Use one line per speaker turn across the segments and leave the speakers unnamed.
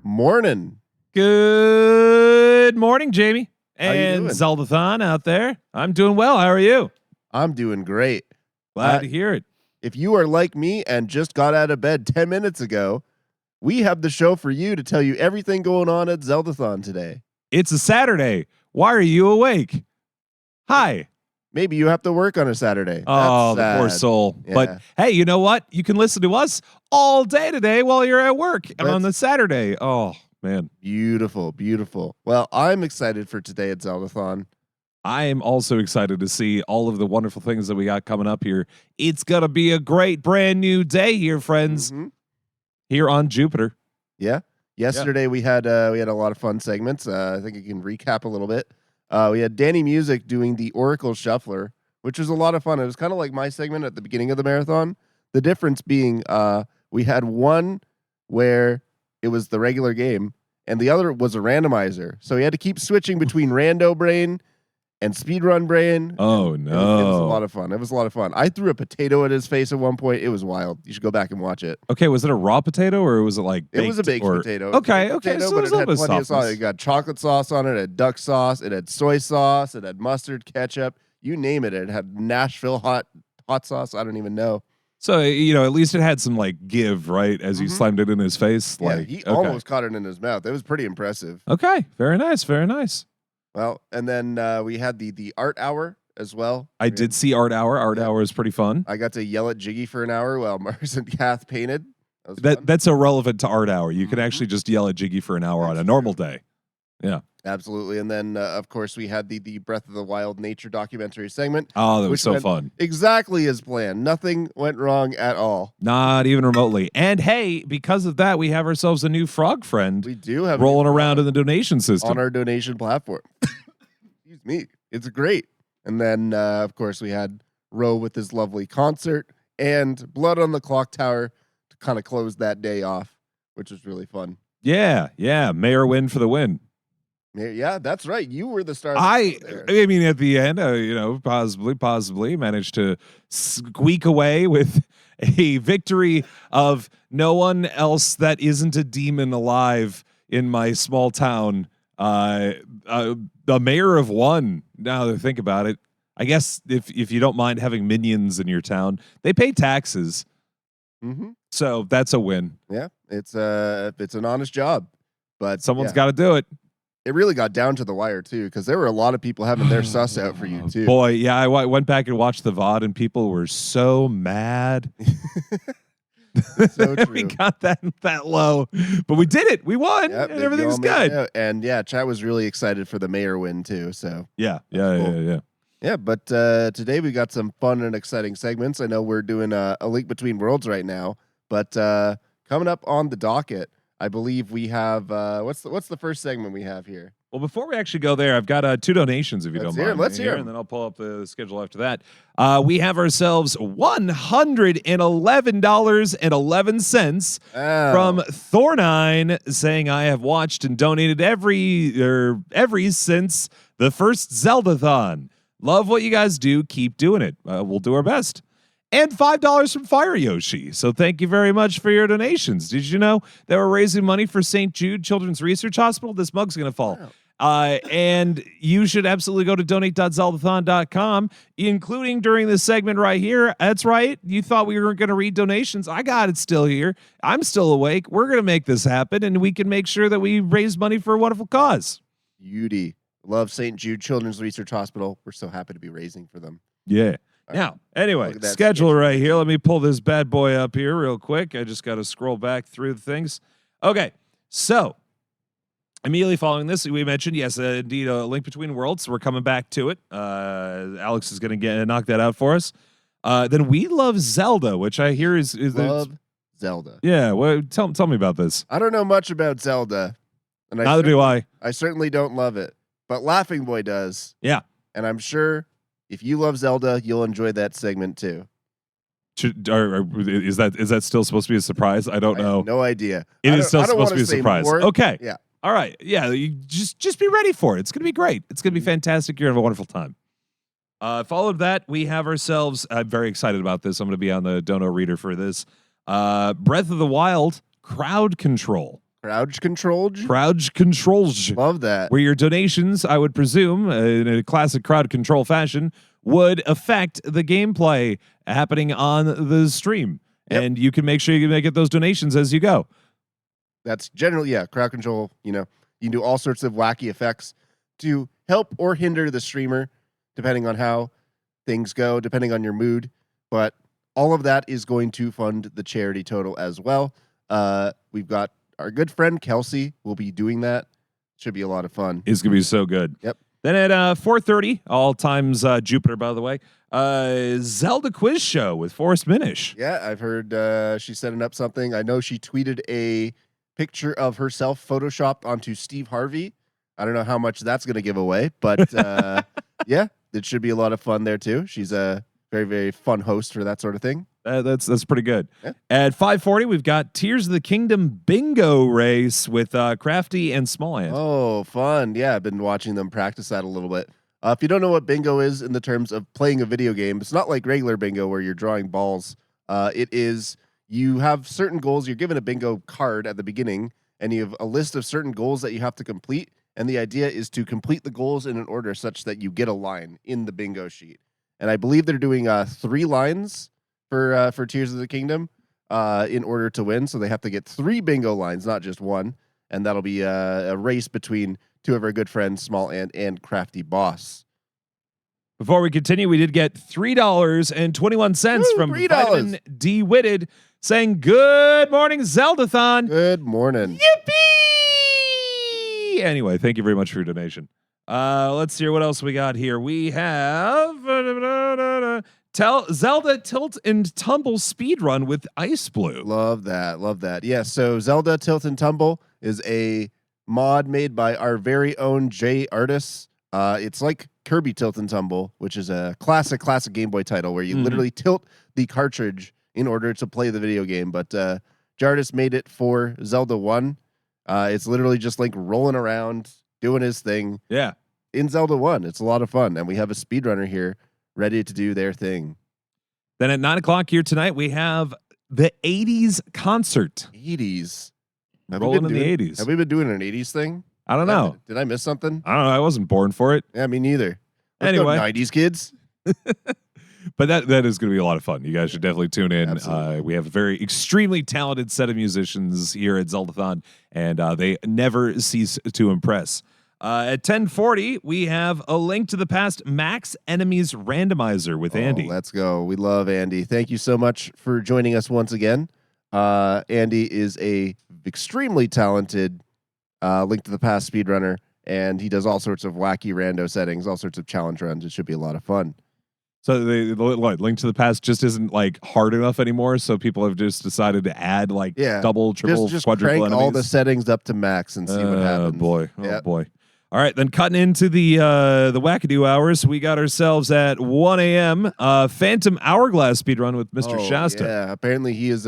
Morning.
Good morning, Jamie. And
doing?
Zeldathon out there. I'm doing well. How are you?
I'm doing great.
Glad to hear it.
If you are like me and just got out of bed 10 minutes ago, we have the show for you to tell you everything going on at Zeldathon today.
It's a Saturday. Why are you awake? Hi.
Maybe you have to work on a Saturday.
Oh,
That's
the poor
sad.
soul.
Yeah.
But hey, you know what? You can listen to us all day today while you're at work on the Saturday. Oh, man.
Beautiful, beautiful. Well, I'm excited for today at Zeldathon.
I am also excited to see all of the wonderful things that we got coming up here. It's going to be a great brand new day here, friends, here on Jupiter.
Yeah. Yesterday we had a lot of fun segments. I think I can recap a little bit. We had Danny Music doing the Oracle Shuffler, which was a lot of fun. It was kind of like my segment at the beginning of the marathon. The difference being we had one where it was the regular game, and the other was a randomizer. So he had to keep switching between Rando Brain and Speedrun Brain.
Oh, no.
It was a lot of fun. It was a lot of fun. I threw a potato at his face at one point. It was wild. You should go back and watch it.
Okay, was it a raw potato or was it like baked?
It was a baked potato.
Okay,
Potato,
so
but
it
it had
was
plenty of sauce. It got chocolate sauce on it. It had duck sauce. It had soy sauce. It had mustard, ketchup. You name it. It had Nashville hot sauce. I don't even know.
So, at least it had some like give, right? As you slammed it in his face.
Yeah,
like,
he almost caught it in his mouth. It was pretty impressive.
Okay, very nice, very nice.
Well, and then we had the art hour as well.
I did see Art Hour. Art Hour is pretty fun.
I got to yell at Jiggy for an hour while Mars and Kath painted.
That's irrelevant to Art Hour. You can actually just yell at Jiggy for an hour on a normal day. Yeah.
Absolutely. And then, of course, we had the Breath of the Wild nature documentary segment.
Oh, that was so fun.
Exactly as planned. Nothing went wrong at all.
Not even remotely. And hey, because of that, we have ourselves a new frog friend.
We do have
rolling around in the donation system.
On our donation platform. Excuse me. It's great. And then, of course, we had Ro with his lovely concert and Blood on the Clock Tower to kind of close that day off, which was really fun.
Yeah. Mayor win for the win.
Yeah, that's right. You were the star.
I mean, at the end, possibly managed to squeak away with a victory of no one else that isn't a demon alive in my small town. The mayor of one. Now that I think about it, I guess if you don't mind having minions in your town, they pay taxes. So that's a win.
Yeah, it's an honest job, but
someone's got to do it.
It really got down to the wire, too, because there were a lot of people having their suss out for you, too.
Boy, yeah, I went back and watched the VOD, and people were so mad.
So true.
We got that low, but we did it. We won,
Yep,
and everything's good.
And, chat was really excited for the mayor win, too. So
Yeah.
Yeah, but today we got some fun and exciting segments. I know we're doing a Link Between Worlds right now, but coming up on the docket, I believe we have what's the first segment we have here?
Well, before we actually go there, I've got 2 donations, if you don't mind.
Let's hear them.
And then I'll pull up the schedule after that. We have ourselves $111.11 from Thornine saying, I have watched and donated every since the first Zeldathon. Love what you guys do. Keep doing it. We'll do our best. And $5 from Fire Yoshi. So thank you very much for your donations. Did you know that we're raising money for St. Jude Children's Research Hospital? This mug's going to fall.
Wow.
And you should absolutely go to donate.zeldathon.com, including during this segment right here. That's right. You thought we weren't going to read donations. I got it still here. I'm still awake. We're going to make this happen, and we can make sure that we raise money for a wonderful cause.
Beauty. Love St. Jude Children's Research Hospital. We're so happy to be raising for them.
Yeah. Now, anyway, schedule right here. Let me pull this bad boy up here real quick. I just got to scroll back through the things. Okay, so immediately following this, we mentioned, yes, indeed, a Link Between Worlds. We're coming back to it. Alex is going to knock that out for us. Then We Love Zelda, which I hear is
Love Zelda.
Yeah, well, tell me about this.
I don't know much about Zelda. And
Neither do I.
I certainly don't love it, but Laughing Boy does.
Yeah.
And I'm sure if you love Zelda, you'll enjoy that segment too.
Is that still supposed to be a surprise? I don't know.
I have no idea.
It is still supposed to be a surprise.
More.
Okay.
Yeah.
All right. Yeah. You just be ready for it. It's gonna be great. It's gonna be fantastic. You're gonna have a wonderful time. Followed that, we have ourselves. I'm very excited about this. I'm gonna be on the Dono reader for this. Breath of the Wild crowd control.
Crowd controlled.
Crowd controls.
Love that.
Where your donations, I would presume, in a classic crowd control fashion, would affect the gameplay happening on the stream.
Yep.
And you can make sure you make those donations as you go.
That's generally, yeah, crowd control. You can do all sorts of wacky effects to help or hinder the streamer, depending on how things go, depending on your mood. But all of that is going to fund the charity total as well. We've got our good friend Kelsey will be doing that. Should be a lot of fun.
It's going to be so good.
Yep.
Then at 4:30, all times Jupiter, by the way, Zelda quiz show with Forrest Minish.
Yeah, I've heard she's setting up something. I know she tweeted a picture of herself photoshopped onto Steve Harvey. I don't know how much that's going to give away, but yeah, it should be a lot of fun there too. She's a very, very fun host for that sort of thing.
That's pretty good.
Yeah.
At 5:40, we've got Tears of the Kingdom bingo race with Crafty and Small Ant.
Oh, fun. Yeah, I've been watching them practice that a little bit. If you don't know what bingo is in the terms of playing a video game, it's not like regular bingo where you're drawing balls. It is, you have certain goals. You're given a bingo card at the beginning, and you have a list of certain goals that you have to complete. And the idea is to complete the goals in an order such that you get a line in the bingo sheet. And I believe they're doing 3 lines for Tears of the Kingdom in order to win. So they have to get 3 bingo lines, not just 1. And that'll be a race between 2 of our good friends, Small Ant and Crafty Boss.
Before we continue, we did get $3.21 from
$3.
Vitamin D Witted saying, "Good morning, Zeldathon."
Good morning.
Yippee! Anyway, thank you very much for your donation. Let's hear what else we got here. We have Zelda Tilt and Tumble speedrun with Ice Blue.
Love that. Love that. Yeah, so Zelda Tilt and Tumble is a mod made by our very own Jay Artis. It's like Kirby Tilt and Tumble, which is a classic Game Boy title where you literally tilt the cartridge in order to play the video game. But Jardis made it for Zelda 1. It's literally just like rolling around, doing his thing.
Yeah.
In Zelda 1. It's a lot of fun. And we have a speedrunner here ready to do their thing.
Then at 9 o'clock here tonight, we have the 80s concert.
80s.
Rolling in the 80s.
Have we been doing an 80s thing?
I don't know.
Did I miss something?
I don't know. I wasn't born for it.
Yeah, me neither. Let's
Anyway.
go 90s kids.
But that is going to be a lot of fun. You guys should definitely tune in.
Absolutely.
We have a very extremely talented set of musicians here at Zeldathon, and they never cease to impress. At 10:40, we have A Link to the Past Max Enemies Randomizer with Andy.
Let's go. We love Andy. Thank you so much for joining us once again. Andy is a extremely talented Link to the Past speedrunner, and he does all sorts of wacky rando settings, all sorts of challenge runs. It should be a lot of fun.
So the Link to the Past just isn't like hard enough anymore, so people have just decided to add like double, triple,
just
quadruple
crank
enemies.
all the settings up to max and see what happens.
Oh boy. All right, then cutting into the wackadoo hours, we got ourselves at 1 a.m. Phantom Hourglass speedrun with Mr. Shasta.
Yeah, apparently he is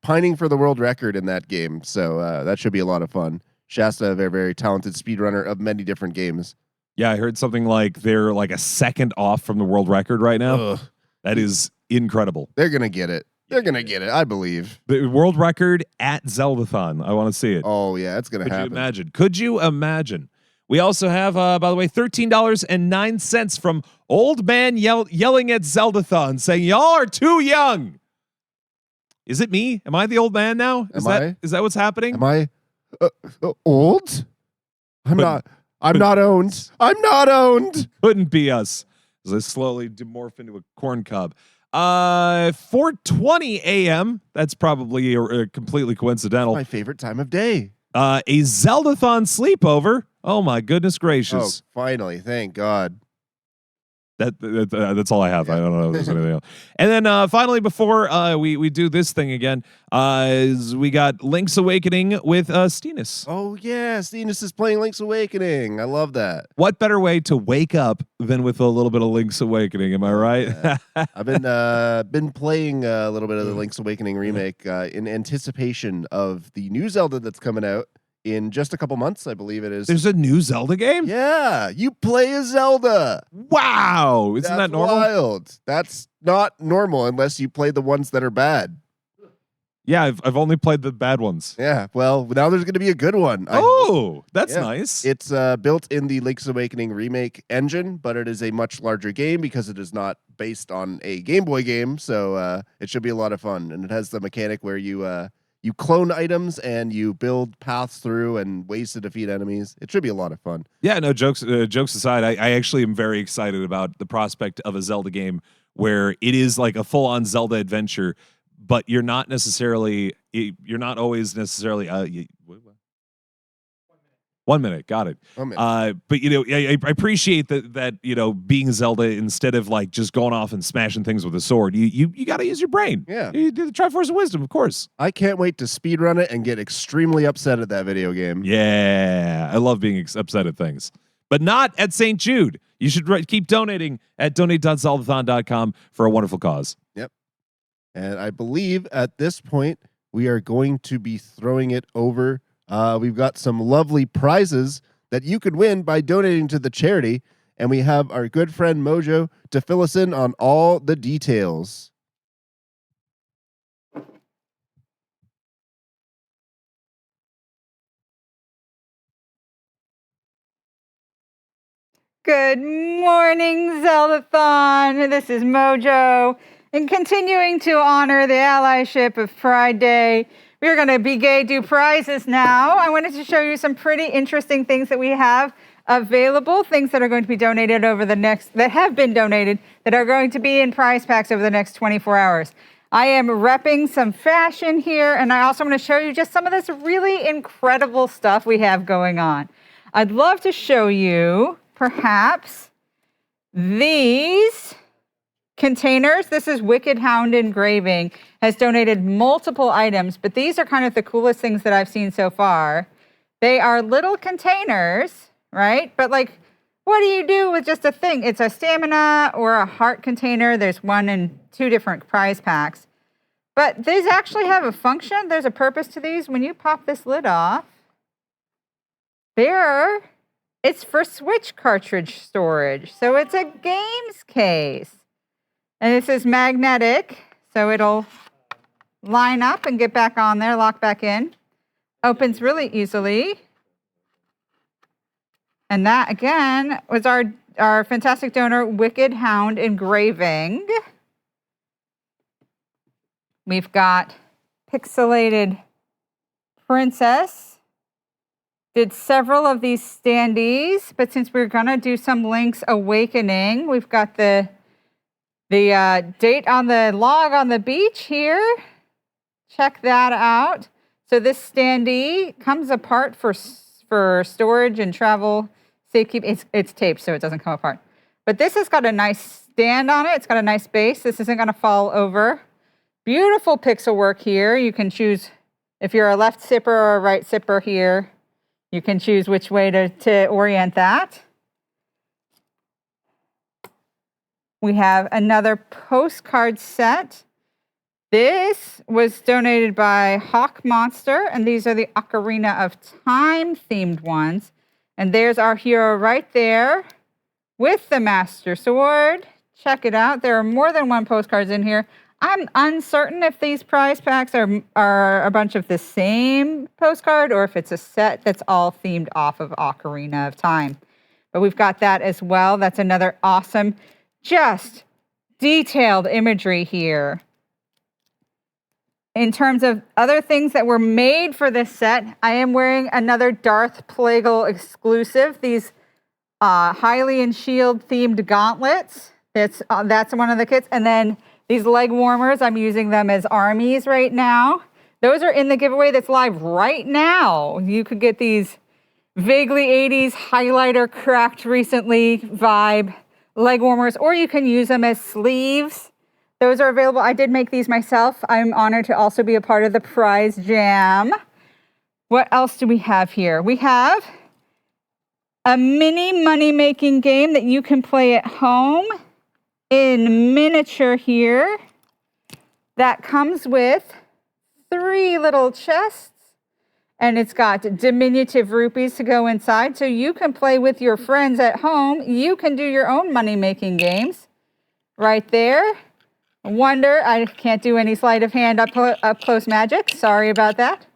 pining for the world record in that game, so that should be a lot of fun. Shasta, a very, very talented speedrunner of many different games.
Yeah, I heard something like they're like a second off from the world record right now.
Ugh.
That is incredible.
They're going to get it. They're going to get it, I believe.
The world record at Zeldathon. I want to see it.
Oh, yeah, it's going to happen.
Could you imagine? We also have, by the way, $13.09 from Old Man Yelling at Zeldathon saying, "Y'all are too young." Is it me? Am I the old man now? Is that what's happening?
Am I old? I'm not owned. I'm not owned.
Couldn't be us. As I slowly morph into a corn cob. 4:20 a.m. That's probably completely coincidental.
My favorite time of day.
A Zeldathon sleepover. Oh my goodness gracious!
Oh, finally! Thank God.
That's all I have. I don't know if there's anything else. And then finally, before we do this thing again, is we got Link's Awakening with Steenus.
Oh yeah, Steenus is playing Link's Awakening. I love that.
What better way to wake up than with a little bit of Link's Awakening? Am I right?
Yeah. I've been playing a little bit of the Link's Awakening remake in anticipation of the new Zelda that's coming out in just a couple months, I believe it is.
There's a new Zelda game?
Yeah, you play a Zelda.
Wow. Isn't that normal?
Wild. That's not normal unless you play the ones that are bad.
Yeah, I've only played the bad ones.
Yeah, well, now there's going to be a good one.
That's
Yeah.
nice.
It's built in the Link's Awakening remake engine, but it is a much larger game because it is not based on a Game Boy game. So it should be a lot of fun, and it has the mechanic where you clone items and you build paths through and ways to defeat enemies. It should be a lot of fun.
Yeah, no, jokes aside, I actually am very excited about the prospect of a Zelda game where it is like a full-on Zelda adventure, but you're not always necessarily 1 minute, got it.
1 minute.
But I appreciate that being Zelda, instead of like just going off and smashing things with a sword, you got to use your brain.
Yeah.
You do the Triforce of Wisdom, of course.
I can't wait to speedrun it and get extremely upset at that video game.
Yeah, I love being upset at things, but not at St. Jude. You should keep donating at donate.zeldathon.com for a wonderful cause.
Yep. And I believe at this point, we are going to be throwing it over. We've got some lovely prizes that you could win by donating to the charity. And we have our good friend Mojo to fill us in on all the details.
Good morning, Zeldathon. This is Mojo. And continuing to honor the allyship of Pride Day, we're going to be gay do prizes now. I wanted to show you some pretty interesting things that we have available, things that are going to be donated that have been donated, that are going to be in prize packs over the next 24 hours. I am repping some fashion here, and I also want to show you just some of this really incredible stuff we have going on. I'd love to show you perhaps these containers. This is Wicked Hound Engraving, has donated multiple items, but these are kind of the coolest things that I've seen so far. They are little containers, right? But like, what do you do with just a thing? It's a stamina or a heart container. There's 1 and 2 different prize packs. But these actually have a function. There's a purpose to these. When you pop this lid off, it's for Switch cartridge storage. So it's a games case. And this is magnetic, so it'll line up and get back on there, lock back in. Opens really easily. And that, again, was our fantastic donor, Wicked Hound Engraving. We've got Pixelated Princess. Did several of these standees, but since we're going to do some Link's Awakening, we've got the date on the log on the beach here. Check that out. So this standee comes apart for storage and travel safekeeping. It's taped, so it doesn't come apart. But this has got a nice stand on it. It's got a nice base. This isn't going to fall over. Beautiful pixel work here. You can choose if you're a left sipper or a right sipper here. You can choose which way to orient that. We have another postcard set. This was donated by Hawk Monster, and these are the Ocarina of Time themed ones. And there's our hero right there with the Master Sword. Check it out. There are more than 1 postcards in here. I'm uncertain if these prize packs are a bunch of the same postcard or if it's a set that's all themed off of Ocarina of Time. But we've got that as well. That's another awesome, just detailed imagery here. In terms of other things that were made for this set, I am wearing another Darth Plagueis exclusive. These Hylian Shield themed gauntlets. That's one of the kits. And then these leg warmers, I'm using them as armies right now. Those are in the giveaway that's live right now. You could get these vaguely 80s highlighter cracked recently vibe leg warmers, or you can use them as sleeves. Those are available. I did make these myself. I'm honored to also be a part of the prize jam. What else do we have here? We have a mini money-making game that you can play at home in miniature here. That comes with 3 little chests, and it's got diminutive rupees to go inside, so you can play with your friends at home. You can do your own money-making games right there. Wonder, I can't do any sleight of hand up close magic. Sorry about that.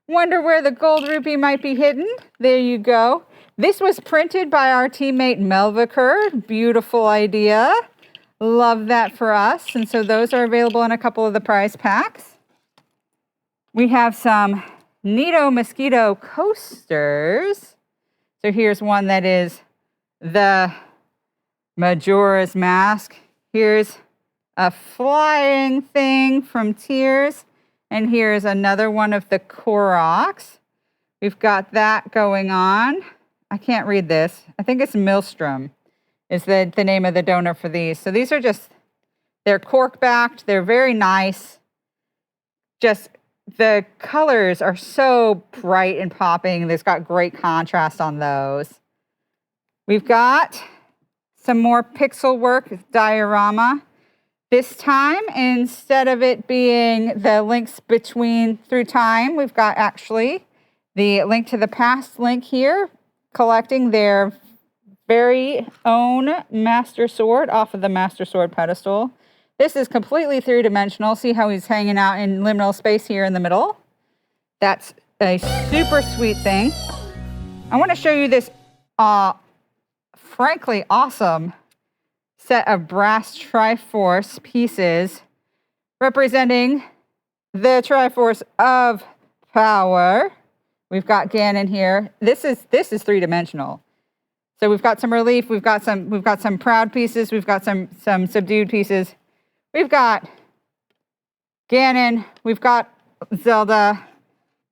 Wonder where the gold rupee might be hidden. There you go. This was printed by our teammate Melviker. Beautiful idea. Love that for us. And so those are available in a couple of the prize packs. We have some Neato Mosquito coasters. So here's one that is the Majora's Mask. Here's a flying thing from Tears. And here's another one of the Koroks. We've got that going on. I can't read this. I think it's Milstrom is the name of the donor for these. So these are just, they're cork backed. They're very nice. Just the colors are so bright and popping. There's got great contrast on those. We've got some more pixel work diorama. This time, instead of it being the links through time, we've got actually the Link to the Past link here, collecting their very own Master Sword off of the Master Sword pedestal. This is completely three-dimensional. See how he's hanging out in liminal space here in the middle? That's a super sweet thing. I want to show you this frankly awesome set of brass Triforce pieces representing the Triforce of Power. We've got Ganon here. This is three-dimensional. So we've got some relief, we've got some proud pieces, we've got some subdued pieces. We've got Ganon, we've got Zelda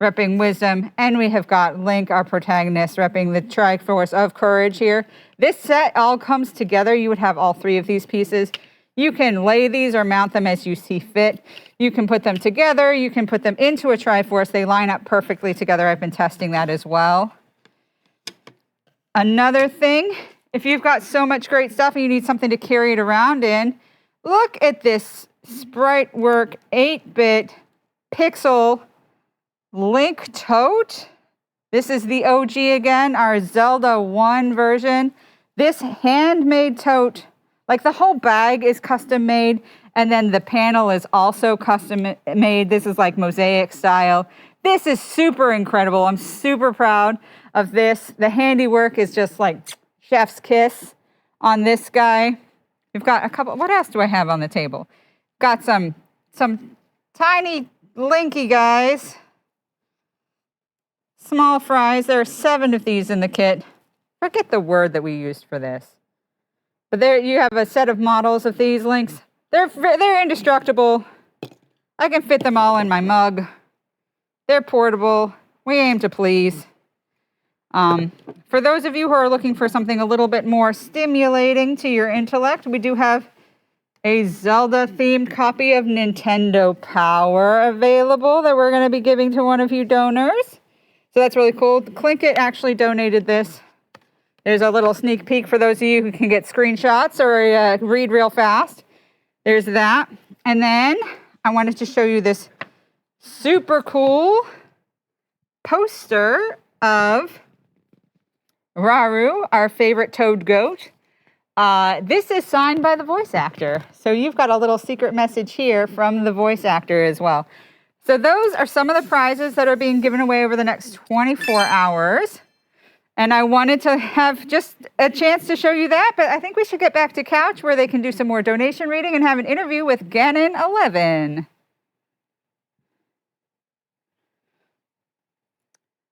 repping wisdom, and we have got Link, our protagonist, repping the Triforce of Courage here. This set all comes together. You would have all three of these pieces. You can lay these or mount them as you see fit. You can put them together. You can put them into a Triforce. They line up perfectly together. I've been testing that as well. Another thing, if you've got so much great stuff and you need something to carry it around in, look at this Sprite Work 8-bit pixel Link tote. This is the OG again, our Zelda 1 version. This handmade tote, like the whole bag is custom made, and then the panel is also custom made. This is like mosaic style. This is super incredible. I'm super proud of this. The handiwork is just like chef's kiss on this guy. We've got a couple, what else do I have on the table? Got some tiny Linky guys. Small fries. There are 7 of these in the kit. Forget the word that we used for this. But there you have a set of models of these Links. They're indestructible. I can fit them all in my mug. They're portable. We aim to please. For those of you who are looking for something a little bit more stimulating to your intellect, we do have a Zelda-themed copy of Nintendo Power available that we're going to be giving to one of you donors. So that's really cool. Clinkit actually donated this. There's a little sneak peek for those of you who can get screenshots or read real fast. There's that. And then I wanted to show you this super cool poster of Raru, our favorite toad goat. This is signed by the voice actor. So you've got a little secret message here from the voice actor as well. So those are some of the prizes that are being given away over the next 24 hours. And I wanted to have just a chance to show you that, but I think we should get back to Couch where they can do some more donation reading and have an interview with Ganon11.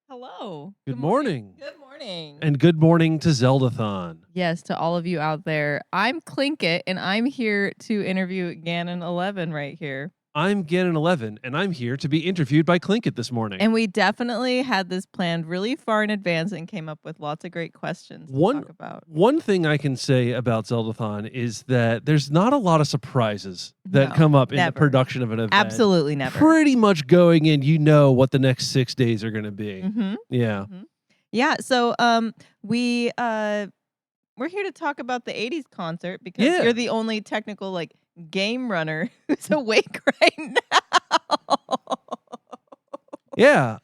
Hello.
Good morning.
Good morning.
And good morning to Zeldathon.
Yes, to all of you out there. I'm Clinkit, and I'm here to interview Ganon11 right here.
I'm Ganon11, and I'm here to be interviewed by Clinkit this morning.
And we definitely had this planned really far in advance and came up with lots of great questions to talk about.
One thing I can say about Zeldathon is that there's not a lot of surprises that
No,
come up in the
never.
production of an event.
Absolutely never.
Pretty much going in, you know what the next 6 days are going to be.
Mm-hmm.
Yeah.
Mm-hmm. Yeah, so we're here to talk about the 80s concert because
Yeah.
you're the only technical game runner who's awake right now.
Yeah.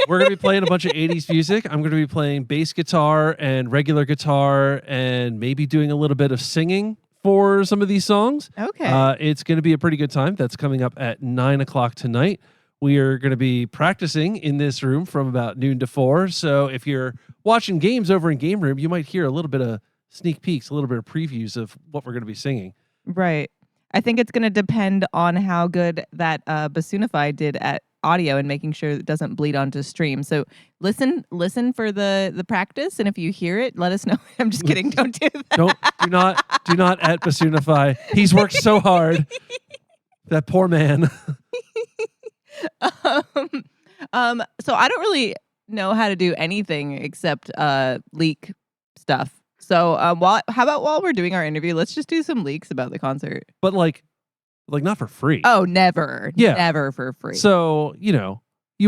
We're going to be playing a bunch of 80s music. I'm going to be playing bass guitar and regular guitar and maybe doing a little bit of singing for some of these songs.
Okay.
It's going to be a pretty good time. That's coming up at 9 o'clock tonight. We are going to be practicing in this room from about noon to 4. So if you're watching games over in Game Room, you might hear a little bit of sneak peeks, a little bit of previews of what we're going to be singing.
Right. I think it's going to depend on how good that Bassoonify did at audio and making sure it doesn't bleed onto stream. So listen for the practice, and if you hear it, let us know. I'm just kidding. Don't do that.
Do not at Bassoonify. He's worked so hard. That poor man.
So I don't really know how to do anything except leak stuff. So how about while we're doing our interview, let's just do some leaks about the concert.
But like not for free.
Oh, never.
Yeah.
Never for free.
So, you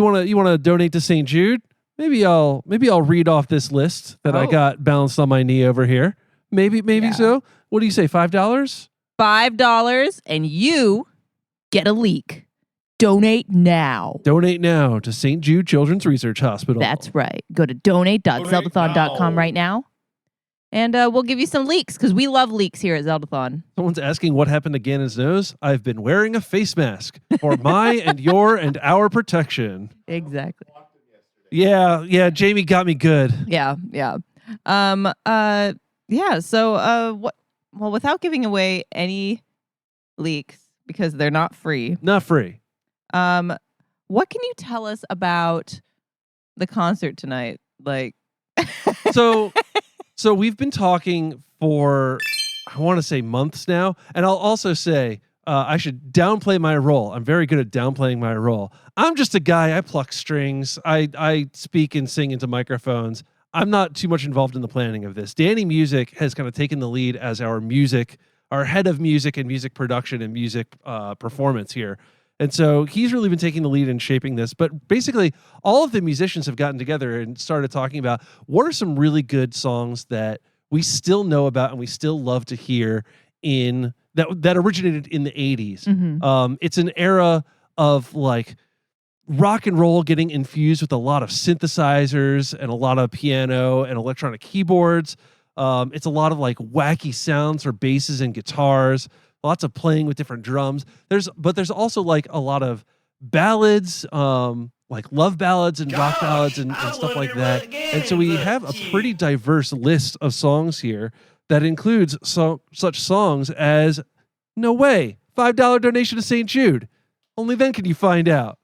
want to donate to St. Jude? Maybe I'll read off this list that I got balanced on my knee over here. Maybe
Yeah.
so. What do you say? $5?
$5 and you get a leak. Donate now.
Donate now to St. Jude Children's Research Hospital.
That's right. Go to donate.zeldathon.com right now. And we'll give you some leaks because we love leaks here at Zeldathon.
Someone's asking what happened to Ganon's nose. I've been wearing a face mask for my and your and our protection.
Exactly.
Yeah. Jamie got me good.
Yeah. So what? Well, without giving away any leaks because they're not free.
Not free.
What can you tell us about the concert tonight? Like,
So we've been talking for, I want to say months now. And I'll also say, I should downplay my role. I'm very good at downplaying my role. I'm just a guy. I pluck strings. I speak and sing into microphones. I'm not too much involved in the planning of this. Danny Music has kind of taken the lead as our head of music and music production and music performance here. And so he's really been taking the lead in shaping this. But basically, all of the musicians have gotten together and started talking about what are some really good songs that we still know about and we still love to hear in that originated in the 80s.
mm-hmm.
It's an era of like rock and roll getting infused with a lot of synthesizers and a lot of piano and electronic keyboards. It's a lot of like wacky sounds for basses and guitars. Lots of playing with different drums. There's also like a lot of ballads, like love ballads and rock ballads and stuff like that. And so we have a pretty diverse list of songs here that includes such songs as No Way, $5 donation to St. Jude. Only then can you find out.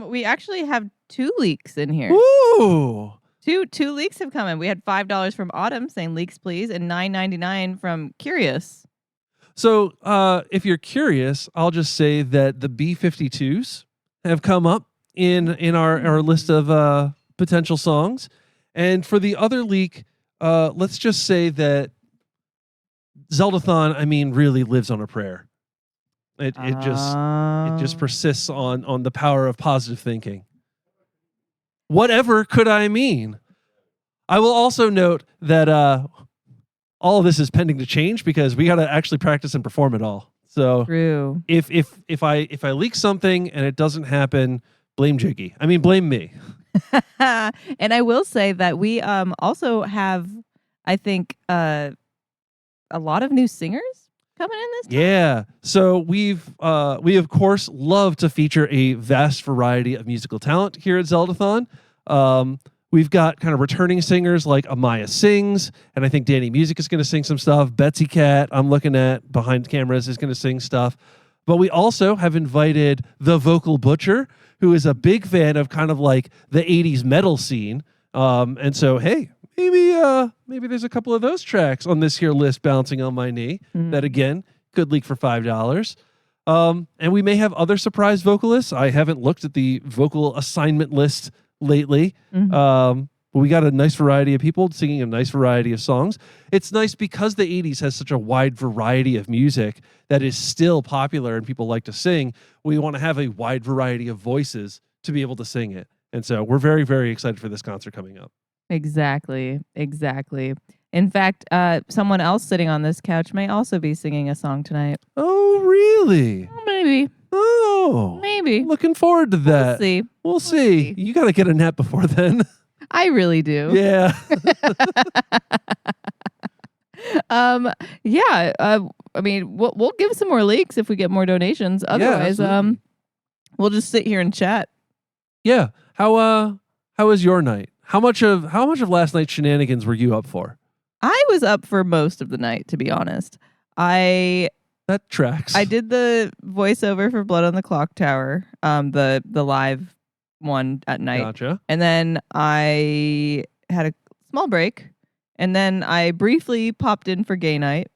We actually have 2 leaks in here.
Ooh.
Two leaks have come in. We had $5 from Autumn saying leaks please, and $9.99 from Curious.
So if you're curious, I'll just say that the B-52s have come up in our list of potential songs. And for the other leak, let's just say that Zeldathon, really lives on a prayer. It just persists on the power of positive thinking. Whatever could I mean? I will also note that all of this is pending to change because we got to actually practice and perform it all. So
True.
if I leak something and it doesn't happen, blame Jiggy. Blame me.
And I will say that we also have, I think, a lot of new singers coming in this time.
Yeah. So we of course love to feature a vast variety of musical talent here at Zeldathon. We've got kind of returning singers like Amaya Sings, and I think Danny Music is going to sing some stuff. Betsy Cat, I'm looking at behind cameras, is going to sing stuff. But we also have invited the Vocal Butcher, who is a big fan of kind of like the 80s metal scene. And so, hey, maybe there's a couple of those tracks on this here list bouncing on my knee that, again, could leak for $5. And we may have other surprise vocalists. I haven't looked at the vocal assignment list lately. But we got a nice variety of people singing a nice variety of songs. It's nice because the 80s has such a wide variety of music that is still popular and people like to sing. We want to have a wide variety of voices to be able to sing it. And so we're very, very excited for this concert coming up.
Exactly. In fact, someone else sitting on this couch may also be singing a song tonight.
Oh, really?
Maybe.
Oh.
Maybe.
Looking forward to that.
We'll see.
We'll see. You got to get a nap before then.
I really do.
Yeah.
Yeah. I mean, we'll give some more leaks if we get more donations. Otherwise,
absolutely.
we'll just sit here and chat.
Yeah. How was your night? How much of last night's shenanigans were you up for?
I was up for most of the night, to be honest.
That tracks.
I did the voiceover for Blood on the Clock Tower, the live one at night.
Gotcha.
And then I had a small break, and then I briefly popped in for gay night,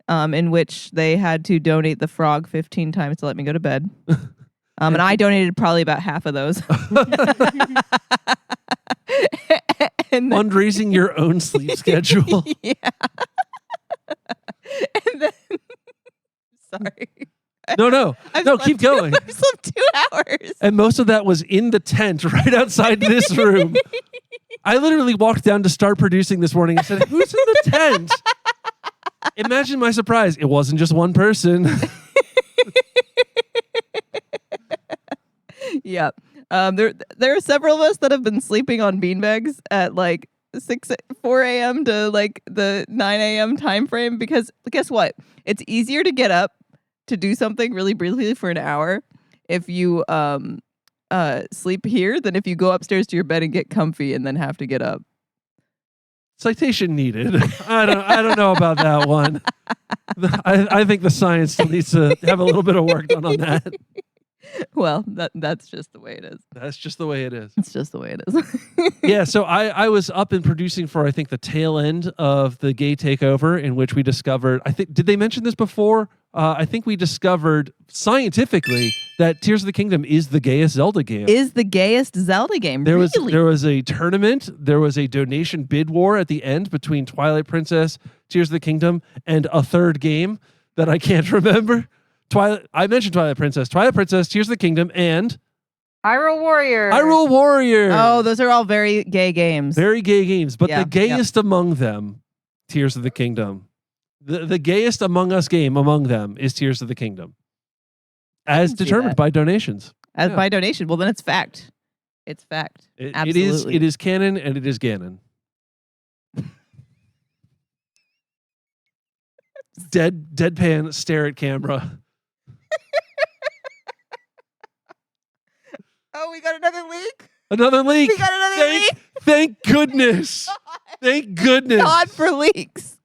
in which they had to donate the frog 15 times to let me go to bed. And I donated probably about half of those. And then,
Fundraising your own sleep schedule.
yeah. And then, sorry.
No, keep going.
I slept 2 hours.
And most of that was in the tent right outside this room. I literally walked down to start producing this morning and said, "Who's in the tent?" Imagine my surprise. It wasn't just one person.
Yeah. There are several of us that have been sleeping on beanbags at like 4 a.m. to like the 9 a.m. time frame, because guess what? It's easier to get up to do something really briefly for an hour if you sleep here than if you go upstairs to your bed and get comfy and then have to get up.
Citation needed. I don't know about that one. I think the science still needs to have a little bit of work done on that.
Well, that's just the way it is.
That's just the way it is.
It's just the way it is.
Yeah, so I was up and producing for, I think, the tail end of the gay takeover, in which we discovered, did they mention this before? I think we discovered scientifically that Tears of the Kingdom is the gayest Zelda game.
Is the gayest Zelda game.
There
really?
was a tournament, there was a donation bid war at the end between Twilight Princess, Tears of the Kingdom, and a third game that I can't remember. I mentioned Twilight Princess, Tears of the Kingdom, and
Hyrule Warrior.
Hyrule Warrior.
Oh, those are all very gay games.
Very gay games, but
Yeah,
the gayest among them, Tears of the Kingdom. The gayest Among Us game among them is Tears of the Kingdom, as
can see
determined
that.
by donations.
By donation. Well, then it's fact. It's fact. Absolutely.
It is canon, and it is Ganon. Deadpan stare at camera.
Oh, we got another leak?
Another leak.
We got another leak?
Thank goodness. Thank goodness.
God for leaks.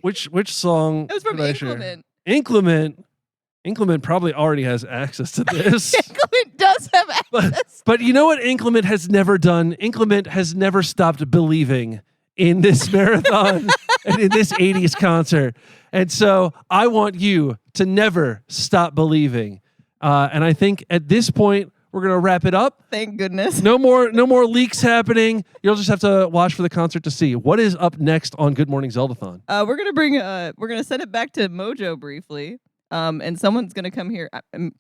Which song?
It was from
did I share?
Inclement.
Inclement. Inclement probably already has access to this.
Inclement does have access.
But you know what Inclement has never done? Inclement has never stopped believing in this marathon and in this 80s concert. And so I want you to never stop believing. And I think at this point, we're going to wrap it up.
Thank goodness.
No more leaks happening. You'll just have to watch for the concert to see what is up next on Good Morning Zeldathon.
We're gonna send it back to Mojo briefly. And someone's gonna come here,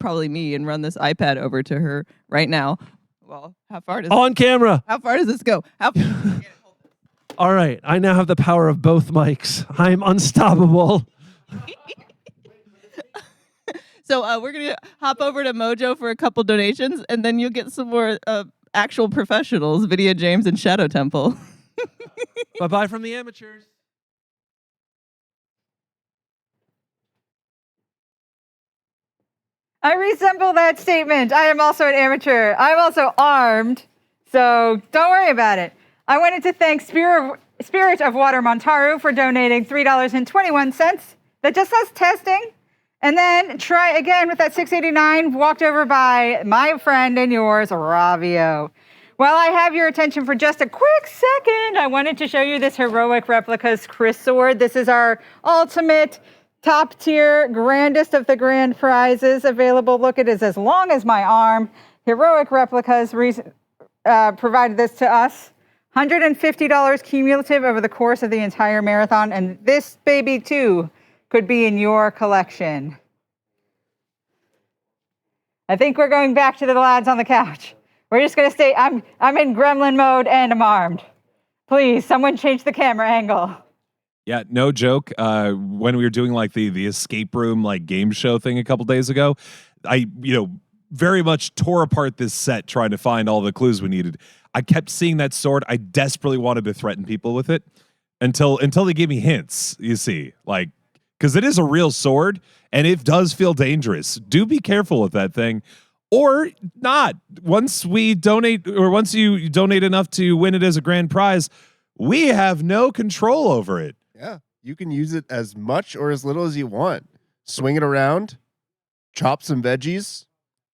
probably me, and run this iPad over to her right now. Well, how far does
On camera.
How far does this go? How
All right. I now have the power of both mics. I'm unstoppable.
So we're gonna hop over to Mojo for a couple donations, and then you'll get some more actual professionals, Vidya James and Shadow Temple.
Bye-bye from the amateurs.
I resemble that statement. I am also an amateur. I'm also armed, so don't worry about it. I wanted to thank Spirit of Water Montaru for donating $3.21. That just says testing. And then try again with that $6.89 walked over by my friend and yours, Ravio. While I have your attention for just a quick second, I wanted to show you this Heroic Replicas Chris sword. This is our ultimate top tier, grandest of the grand prizes available. Look, it is as long as my arm. Heroic Replicas provided this to us. $150 cumulative over the course of the entire marathon. And this baby too could be in your collection. I think we're going back to the lads on the couch. We're just going to stay. I'm in gremlin mode and I'm armed. Please, someone change the camera angle.
Yeah, no joke. When we were doing like the escape room like game show thing a couple days ago, I very much tore apart this set trying to find all the clues we needed. I kept seeing that sword. I desperately wanted to threaten people with it. until they give me hints. You see, like, because it is a real sword and it does feel dangerous. Do be careful with that thing, or not. Once we donate, or once you donate enough to win it as a grand prize, we have no control over it.
Yeah, you can use it as much or as little as you want. Swing it around, chop some veggies,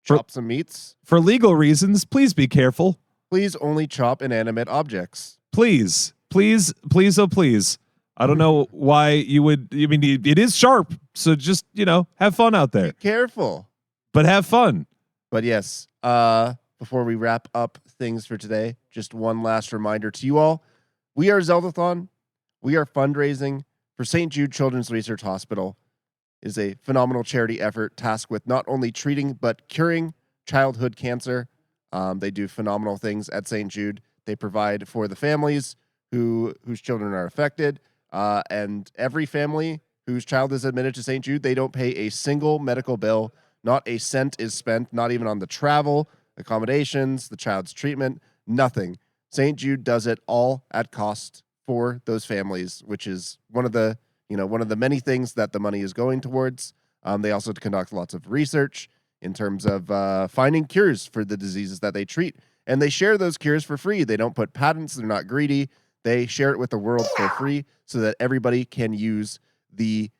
chop some meats.
For legal reasons, please be careful.
Please only chop inanimate objects.
Please, please, please, oh please. I don't know why you would. I mean, it is sharp, so just, have fun out there.
Be careful.
But have fun.
But yes, before we wrap up things for today, just one last reminder to you all. We are Zeldathon. We are fundraising for St. Jude Children's Research Hospital. It is a phenomenal charity effort tasked with not only treating but curing childhood cancer. They do phenomenal things at St. Jude. They provide for the families whose children are affected. And every family whose child is admitted to St. Jude, they don't pay a single medical bill. Not a cent is spent, not even on the travel, accommodations, the child's treatment, nothing. St. Jude does it all at cost for those families, which is one of the many things that the money is going towards. They also conduct lots of research in terms of finding cures for the diseases that they treat. And they share those cures for free. They don't put patents. They're not greedy. They share it with the world for free so that everybody can use the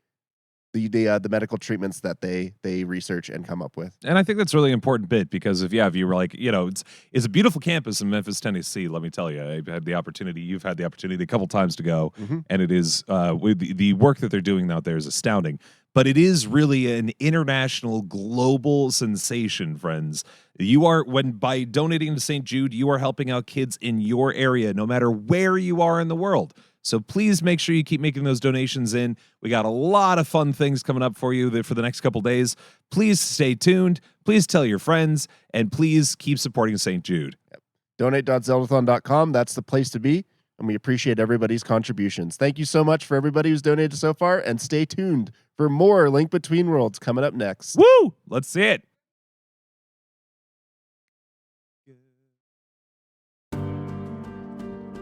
medical treatments that they research and come up with.
And I think that's a really important bit, because if you were like, it's a beautiful campus in Memphis, Tennessee. Let me tell you, you've had the opportunity a couple times to go, and it is with the work that they're doing out there is astounding. But it is really an international, global sensation, friends. By donating to St. Jude, you are helping out kids in your area, no matter where you are in the world. So please make sure you keep making those donations in. We got a lot of fun things coming up for you for the next couple days. Please stay tuned. Please tell your friends, and please keep supporting St. Jude.
Yep. Donate.zeldathon.com. That's the place to be. And we appreciate everybody's contributions. Thank you so much for everybody who's donated so far, and stay tuned for more Link Between Worlds coming up next.
Woo! Let's see it.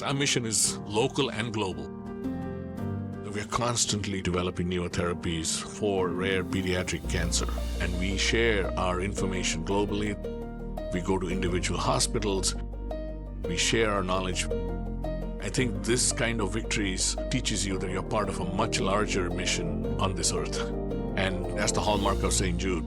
Our mission is local and global. We are constantly developing newer therapies for rare pediatric cancer, and we share our information globally. We go to individual hospitals. We share our knowledge. I think this kind of victories teaches you that you're part of a much larger mission on this earth. And that's the hallmark of St. Jude.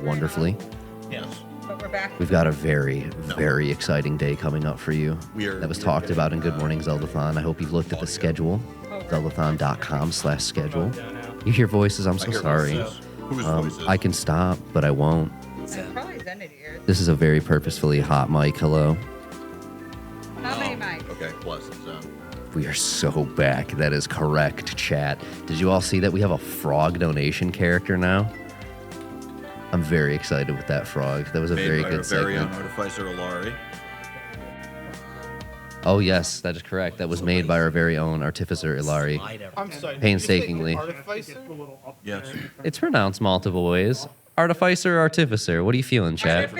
Wonderfully.
Yes.
But we're back.
We've got a very, very exciting day coming up for you. That was talked about in Good Morning Zeldathon. I hope you've looked at the schedule, zeldathon.com/schedule. You hear voices, I'm so sorry. I can stop, but I won't.
Probably Zenith ears.
This is a very purposefully hot mic. Hello.
How many mics?
Okay, plus it's
We are so back. That is correct, chat. Did you all see that we have a frog donation character now? I'm very excited with that frog. That was a very good segment.
Artificer Ilari.
Oh yes, that is correct. That was made by our very own Artificer Ilari.
I'm sorry.
Painstakingly.
Artificer?
Yes.
It's pronounced multiple ways. Artificer, Artificer. What are you feeling, chat?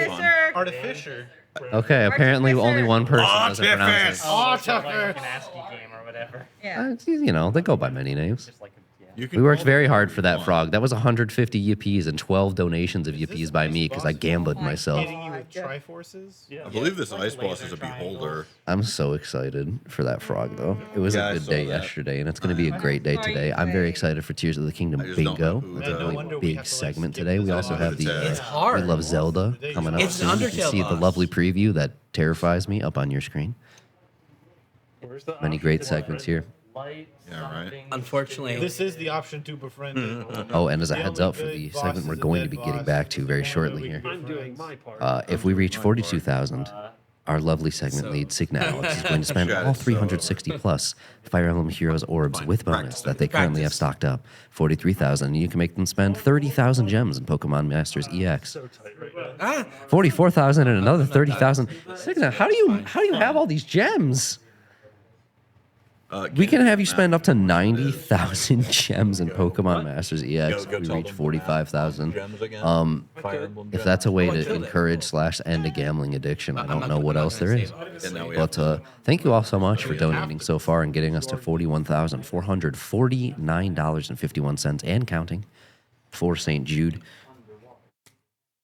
Artificer.
Okay, apparently
Artificer.
only one person doesn't pronounce it.
Artificer.
An ASCII game or whatever.
Yeah.
You know, they go by many names.
Just like, yeah.
You can
We worked
call
very
them
hard
whatever
for
you
that
want.
frog. That was 150 yippies and 12 donations of yippies by me because I gambled myself.
Hitting you with Triforces?
I believe this ice boss is a beholder.
I'm so excited for that frog, though. It was
Yeah,
a
I
good
saw
day
that.
yesterday, and it's going to be a great day today. I'm very excited for Tears of the Kingdom
I just don't
Bingo.
know who
It's a
the-
No
really
wonder we
big
have to, like,
segment
skip
today.
this
We also
out.
have the
It's
We
hard.
Love Zelda
It's
coming up
It's an
soon. You can
Undertale
see the
boss.
lovely preview that terrifies me up on your screen. Many great segments here.
Yeah, right.
Unfortunately,
This is the option to befriend it.
Oh, and as a
The
heads
only
up for
good
the
boss
segment
is
we're
a
going to
dead
be getting
boss.
back to very
This is
shortly
the
here.
only way we can be friends.
If we reach 42,000, our lovely segment lead, Signa Alex, is going to spend all 360 plus Fire Emblem Heroes orbs with bonus that they currently have stocked up. 43,000, and you can make them spend 30,000 gems in Pokemon Masters EX. 44,000 and another 30,000. Signa, how do you have all these gems? We can have you spend up to 90,000 gems in Pokemon Masters EX if we reach 45,000. If that's a way to encourage / end a gambling addiction, I don't know what else there is. But thank you all so much for donating so far and getting us to $41,449.51 and counting for St. Jude.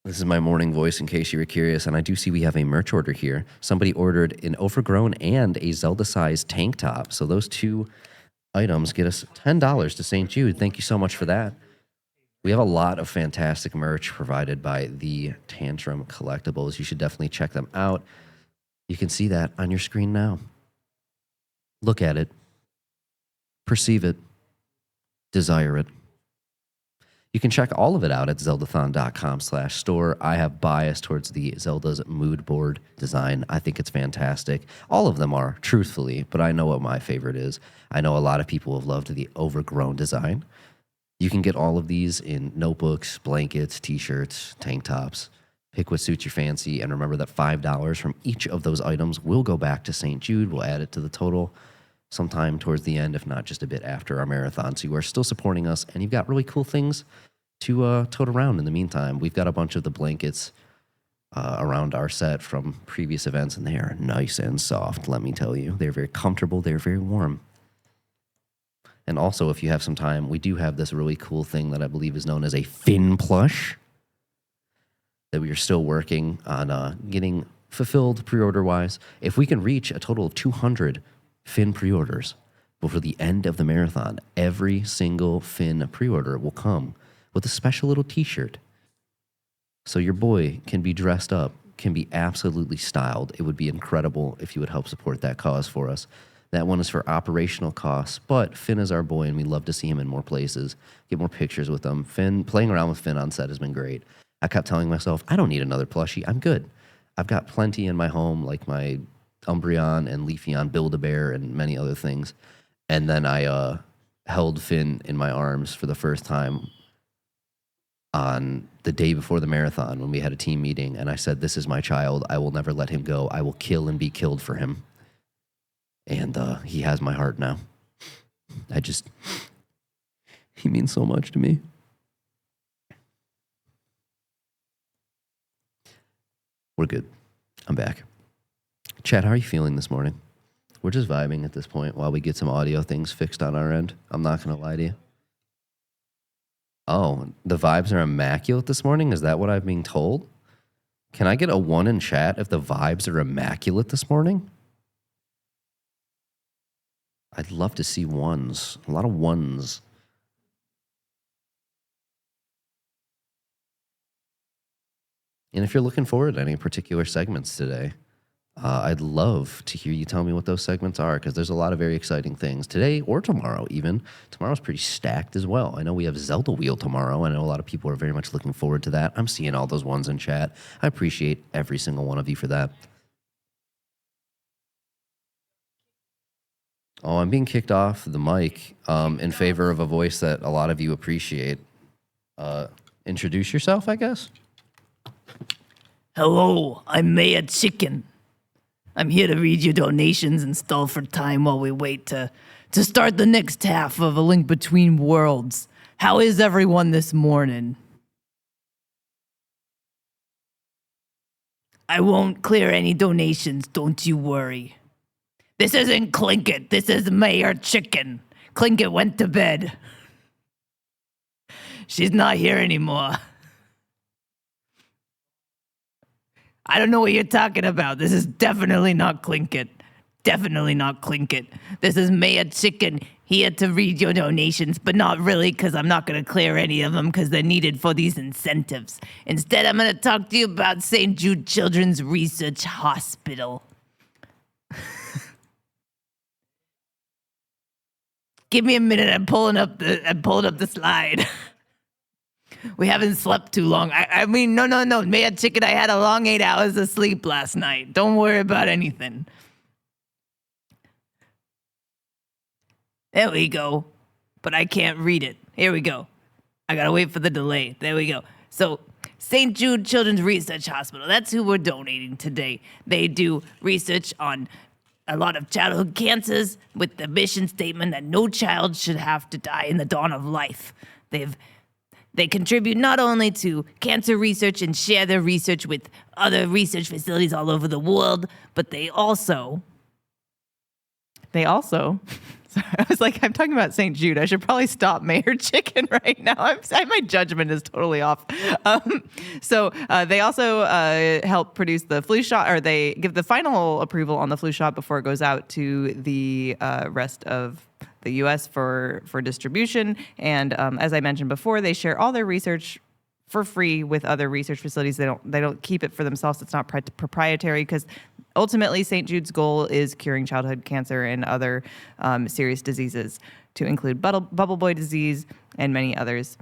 This is my morning voice in case you were curious, and I do see we have a merch order here. Somebody ordered an Overgrown and a Zelda-sized tank top. So those two items get us $10 to St. Jude. Thank you so much for that. We have a lot of fantastic merch provided by the Tantrum Collectibles. You should definitely check them out. You can see that on your screen now. Look at it. Perceive it. Desire it. You can check all of it out at zeldathon.com/store. I have bias towards the Zelda's mood board design. I think it's fantastic. All of them are, truthfully, but I know what my favorite is. I know a lot of people have loved the Overgrown design. You can get all of these in notebooks, blankets, t-shirts, tank tops. Pick what suits your fancy, and remember that $5 from each of those items will go back to St. Jude. We'll add it to the total sometime towards the end, if not just a bit after our marathon. So you are still supporting us, and you've got really cool things to tote around in the meantime. We've got a bunch of the blankets around our set from previous events, and they are nice and soft, let me tell you. They're very comfortable. They're very warm. And also, if you have some time, we do have this really cool thing that I believe is known as a Fin plush that we are still working on getting fulfilled pre-order-wise. If we can reach a total of 200 Fin pre-orders before the end of the marathon, every single Fin pre-order will come with a special little t-shirt. So your boy can be dressed up, can be absolutely styled. It would be incredible if you would help support that cause for us. That one is for operational costs, but Finn is our boy, and we love to see him in more places, get more pictures with him. Finn, playing around with Finn on set has been great. I kept telling myself, I don't need another plushie. I'm good. I've got plenty in my home, like my Umbreon and Leafeon Build-A-Bear and many other things. And then I held Finn in my arms for the first time on the day before the marathon when we had a team meeting, and I said, this is my child. I will never let him go. I will kill and be killed for him. And he has my heart now. He means so much to me. We're good. I'm back. Chad, how are you feeling this morning? We're just vibing at this point while we get some audio things fixed on our end. I'm not going to lie to you. Oh, the vibes are immaculate this morning? Is that what I'm being told? Can I get a 1 in chat if the vibes are immaculate this morning? I'd love to see ones. A lot of ones. And if you're looking forward to any particular segments today, I'd love to hear you tell me what those segments are, because there's a lot of very exciting things today or tomorrow even. Tomorrow's pretty stacked as well. I know we have Zelda Wheel tomorrow. I know a lot of people are very much looking forward to that. I'm seeing all those ones in chat. I appreciate every single one of you for that. Oh, I'm being kicked off the mic in favor of a voice that a lot of you appreciate. Introduce yourself, I guess?
hello, I'm Maya Chicken. I'm here to read your donations and stall for time while we wait to start the next half of A Link Between Worlds. How is everyone this morning? I won't clear any donations, don't you worry. This isn't Clinkit, this is Mayor Chicken. Clinkit went to bed. She's not here anymore. I don't know what you're talking about. This is definitely not Clinket. Definitely not Clinket. This is Mayor Chicken here to read your donations, but not really, because I'm not going to clear any of them because they're needed for these incentives. Instead, I'm going to talk to you about St. Jude Children's Research Hospital. Give me a minute. I'm pulling up the slide. We haven't slept too long. I mean, no. Mayor Chicken, I had a long 8 hours of sleep last night. Don't worry about anything. There we go. But I can't read it. Here we go. I gotta wait for the delay. There we go. So, St. Jude Children's Research Hospital. That's who we're donating today. They do research on a lot of childhood cancers with the mission statement that no child should have to die in the dawn of life. They contribute not only to cancer research and share their research with other research facilities all over the world, but they also, sorry, I was like, I'm talking about St. Jude. I should probably stop Mayor Chicken right now. My judgment is totally off. So they also help produce the flu shot, or they give the final approval on the flu shot before it goes out to the rest of the U.S. for distribution. And as I mentioned before, they share all their research for free with other research facilities. They don't keep it for themselves. It's not proprietary, because ultimately St. Jude's goal is curing childhood cancer and other serious diseases, to include bubble boy disease and many others.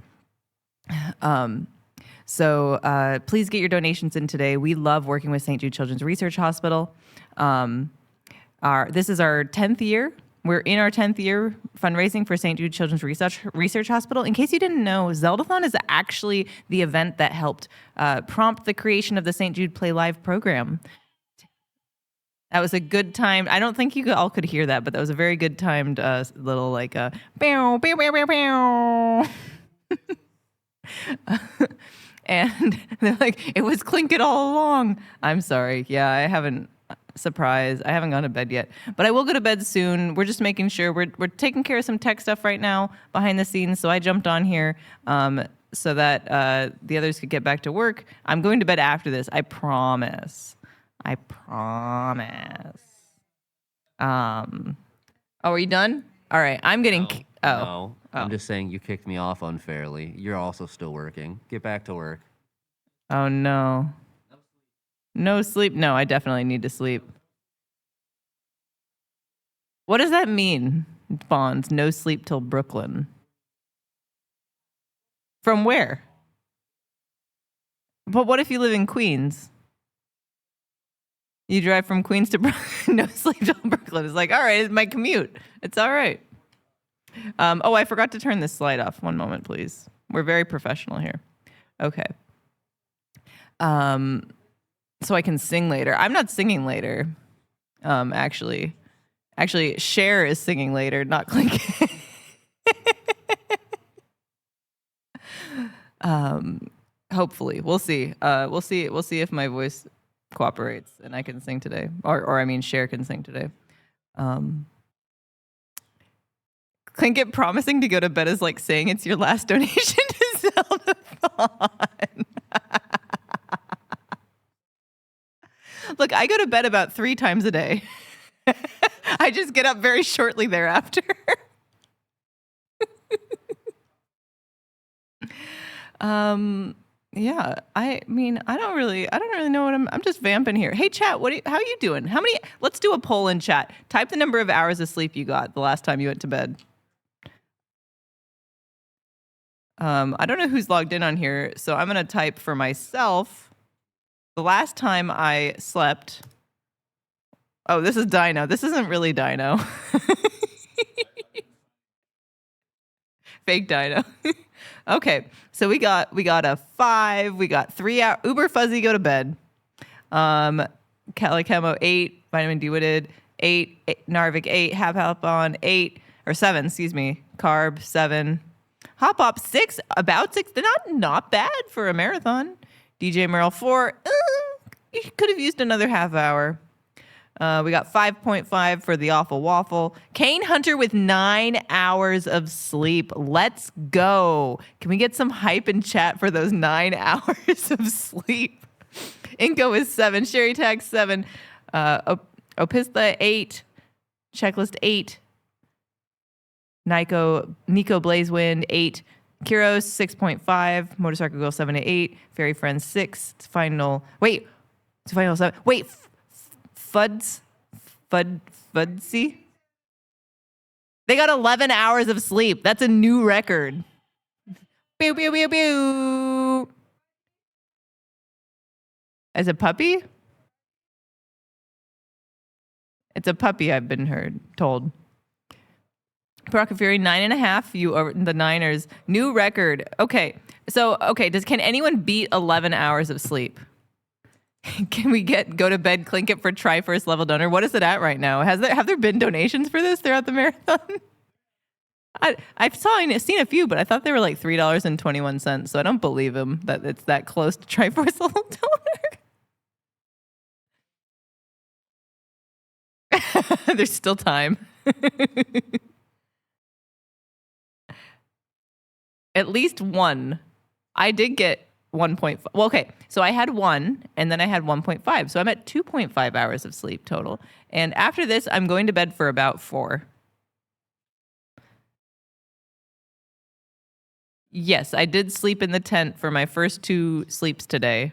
So please get your donations in today. We love working with St. Jude Children's Research Hospital. This is our 10th year. We're in our 10th year fundraising for St. Jude Children's Research Hospital. In case you didn't know, Zeldathon is actually the event that helped prompt the creation of the St. Jude Play Live program. That was a good time. I don't think you all could hear that, but that was a very good timed little like bow, bow, bow, bow, bow. And they're like, it was Clinket all along. I'm sorry. Yeah, I haven't gone to bed yet, but I will go to bed soon. We're just making sure we're taking care of some tech stuff right now behind the scenes. So I jumped on here so that the others could get back to work. I'm going to bed after this. I promise. Oh, are you done? All right. I'm getting.
No, I'm just saying you kicked me off unfairly. You're also still working. Get back to work.
Oh no. No sleep? No, I definitely need to sleep. What does that mean, Bonds? No sleep till Brooklyn. From where? But what if you live in Queens? You drive from Queens to Brooklyn, no sleep till Brooklyn. It's like, all right, it's my commute. It's all right. Oh, I forgot to turn this slide off. One moment, please. We're very professional here. Okay. So I can sing later. I'm not singing later. Actually, Cher is singing later, not Clink. Hopefully, we'll see. We'll see if my voice cooperates and I can sing today, or I mean, Cher can sing today. Clinket promising to go to bed is like saying it's your last donation to Zeldathon. Look, I go to bed about 3 times a day. I just get up very shortly thereafter. Yeah, I mean, I don't really know what I'm just vamping here. Hey, chat, how are you doing? Let's do a poll in chat. Type the number of hours of sleep you got the last time you went to bed. I don't know who's logged in on here, so I'm going to type for myself. The last time I slept... Oh, this is Dino. This isn't really Dino. Fake Dino. Okay, so we got a 5. We got 3 hours. Uber Fuzzy, go to bed. Calicamo 8. Vitamin D Witted 8. Narvik 8. Hop on 8 or 7. Excuse me. Carb 7. Hop 6. About 6. They're not bad for a marathon. DJ Merrill 4. You could have used another half hour. We got 5.5 for the awful waffle. Kane Hunter with 9 hours of sleep. Let's go. Can we get some hype in chat for those 9 hours of sleep? Inko is 7. Sherry Tag 7. Opistha 8. Checklist 8. Nico Blazewind 8. Kiros 6.5. Motorcycle Girl 7 to 8. Fairy Friends 6. Final 7. Wait, Fudsy? They got 11 hours of sleep. That's a new record. Pew, pew, pew, pew. As a puppy? It's a puppy, I've been told. Baraka Fury, 9.5. You over the Niners. New record. Okay. So, can anyone beat 11 hours of sleep? Can we go to bed, clink it for Triforce level donor? What is it at right now? Have there been donations for this throughout the marathon? I've seen a few, but I thought they were like $3.21. So I don't believe him that it's that close to Triforce level donor. There's still time. At least one. I did get 1.5. Well, okay. So I had 1 and then I had 1.5. So I'm at 2.5 hours of sleep total. And after this, I'm going to bed for about 4. Yes, I did sleep in the tent for my first 2 sleeps today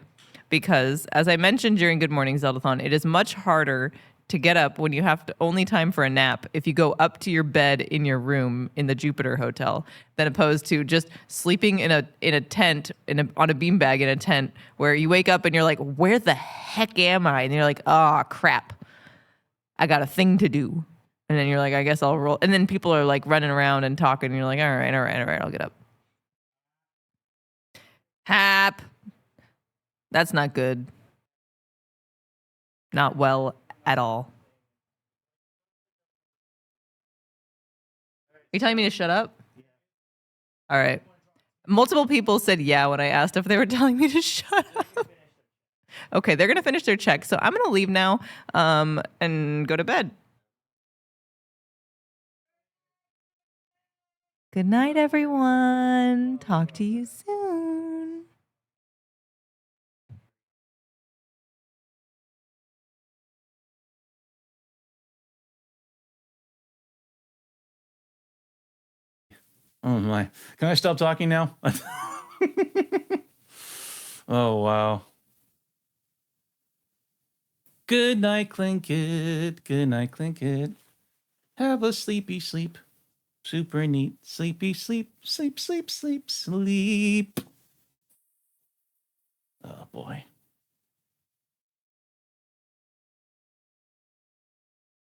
because, as I mentioned during Good Morning Zeldathon, it is much harder to get up when you have only time for a nap if you go up to your bed in your room in the Jupiter Hotel than opposed to just sleeping in a tent on a beanbag in a tent where you wake up and you're like, where the heck am I? And you're like, oh crap, I got a thing to do. And then you're like, I guess I'll roll. And then people are like running around and talking and you're like, all right, I'll get up. Hap. That's not good. Not well at all. Are you telling me to shut up? All right. Multiple people said yeah when I asked if they were telling me to shut up. Okay, they're going to finish their check. So I'm going to leave now and go to bed. Good night, everyone. Talk to you soon.
Oh my. Can I stop talking now? Oh wow. Good night, Clinket. Good night, Clinket. Have a sleepy sleep. Super neat. Sleepy sleep. Sleep, sleep, sleep, sleep. Oh boy.